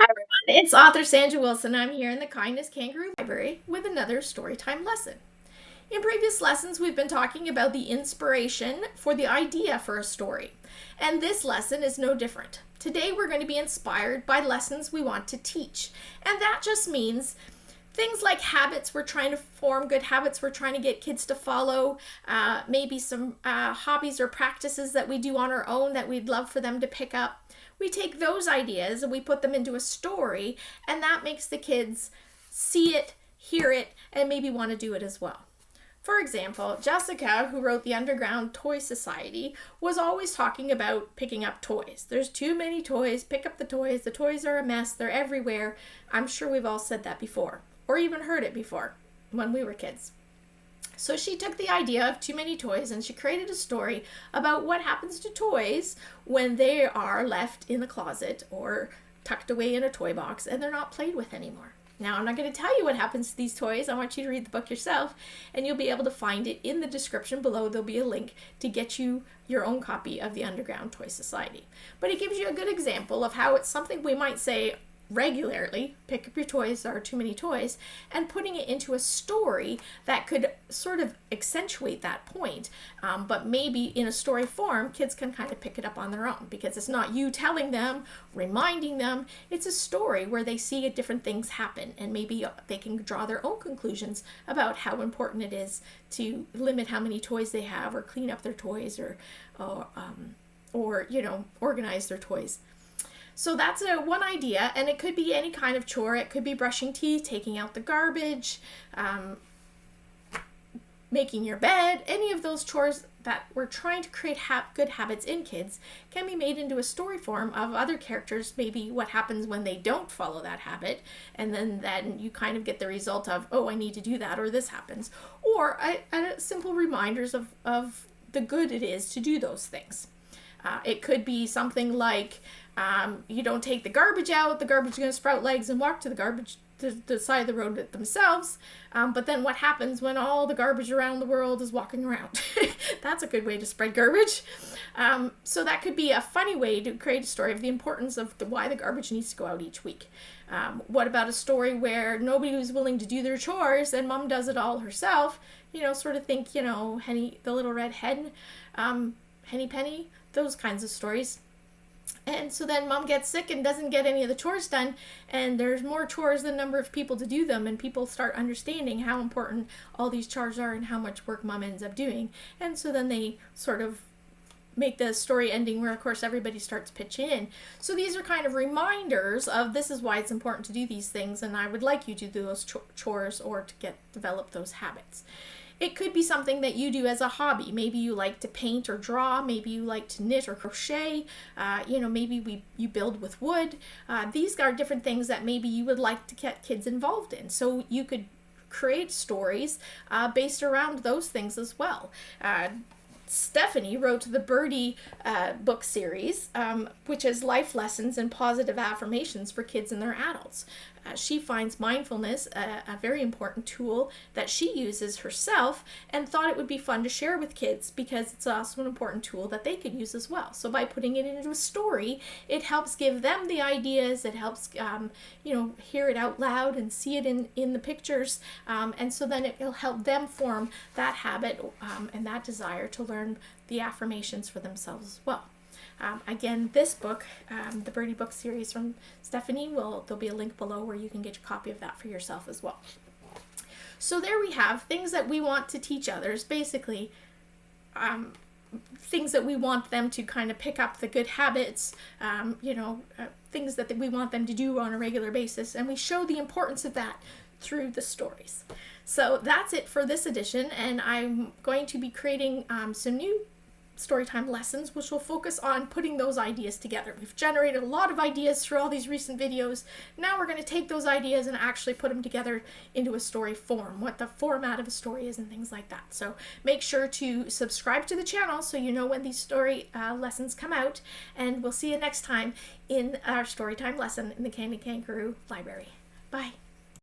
Hi everyone, it's author Sandra Wilson. I'm here in the Kindness Kangaroo Library with another Storytime lesson. In previous lessons, we've been talking about the inspiration for the idea for a story, and this lesson is no different. Today we're going to be inspired by lessons we want to teach, and that just means things like habits. We're trying to form good habits we're trying to get kids to follow, maybe some hobbies or practices that we do on our own that we'd love for them to pick up. We take those ideas and we put them into a story, and that makes the kids see it, hear it, and maybe want to do it as well. For example, Jessica, who wrote the Underground Toy Society, was always talking about picking up toys. There's too many toys, pick up the toys are a mess, they're everywhere. I'm sure we've all said that before, or even heard it before when we were kids. So she took the idea of too many toys and she created a story about what happens to toys when they are left in the closet or tucked away in a toy box and they're not played with anymore. Now, I'm not going to tell you what happens to these toys. I want you to read the book yourself, and you'll be able to find it in the description below. There'll be a link to get you your own copy of the Underground Toy Society. But it gives you a good example of how it's something we might say regularly, pick up your toys, there are too many toys, and putting it into a story that could sort of accentuate that point. But maybe in a story form, kids can kind of pick it up on their own because it's not you telling them, reminding them. It's a story where they see different things happen, and maybe they can draw their own conclusions about how important it is to limit how many toys they have, or clean up their toys, or organize their toys. So that's one idea, and it could be any kind of chore. It could be brushing teeth, taking out the garbage, making your bed. Any of those chores that we're trying to create good habits in kids can be made into a story form of other characters, maybe what happens when they don't follow that habit, and then you kind of get the result of, oh, I need to do that, or this happens. Or simple reminders of the good it is to do those things. It could be something like you don't take the garbage out, the garbage is going to sprout legs and walk to the side of the road themselves. But then what happens when all the garbage around the world is walking around? That's a good way to spread garbage. So that could be a funny way to create a story of the importance of why the garbage needs to go out each week. What about a story where nobody was willing to do their chores and mom does it all herself? Sort of think, Henny, the little red hen, Henny Penny, those kinds of stories. And so then mom gets sick and doesn't get any of the chores done, and there's more chores than number of people to do them, and people start understanding how important all these chores are and how much work mom ends up doing. And so then they sort of make the story ending where, of course, everybody starts pitching in. So these are kind of reminders of this is why it's important to do these things, and I would like you to do those chores or to develop those habits. It could be something that you do as a hobby. Maybe you like to paint or draw. Maybe you like to knit or crochet. Maybe you build with wood. These are different things that maybe you would like to get kids involved in. So you could create stories based around those things as well. Stephanie wrote the Birdy book series, which is life lessons and positive affirmations for kids and their adults. She finds mindfulness a very important tool that she uses herself, and thought it would be fun to share with kids because it's also an important tool that they could use as well. So by putting it into a story, it helps give them the ideas. It helps hear it out loud and see it in the pictures, and so then it will help them form that habit and that desire to learn the affirmations for themselves as well. Again, this book, the Birdy book series from Stephanie, there'll be a link below where you can get a copy of that for yourself as well. So there we have things that we want to teach others, basically things that we want them to kind of pick up the good habits, things that we want them to do on a regular basis, and we show the importance of that through the stories. So that's it for this edition, and I'm going to be creating some new Storytime lessons, which will focus on putting those ideas together. We've generated a lot of ideas through all these recent videos. Now we're going to take those ideas and actually put them together into a story form, what the format of a story is and things like that. So make sure to subscribe to the channel so you know when these story lessons come out, and we'll see you next time in our Storytime lesson in the Candy Kangaroo Library. Bye.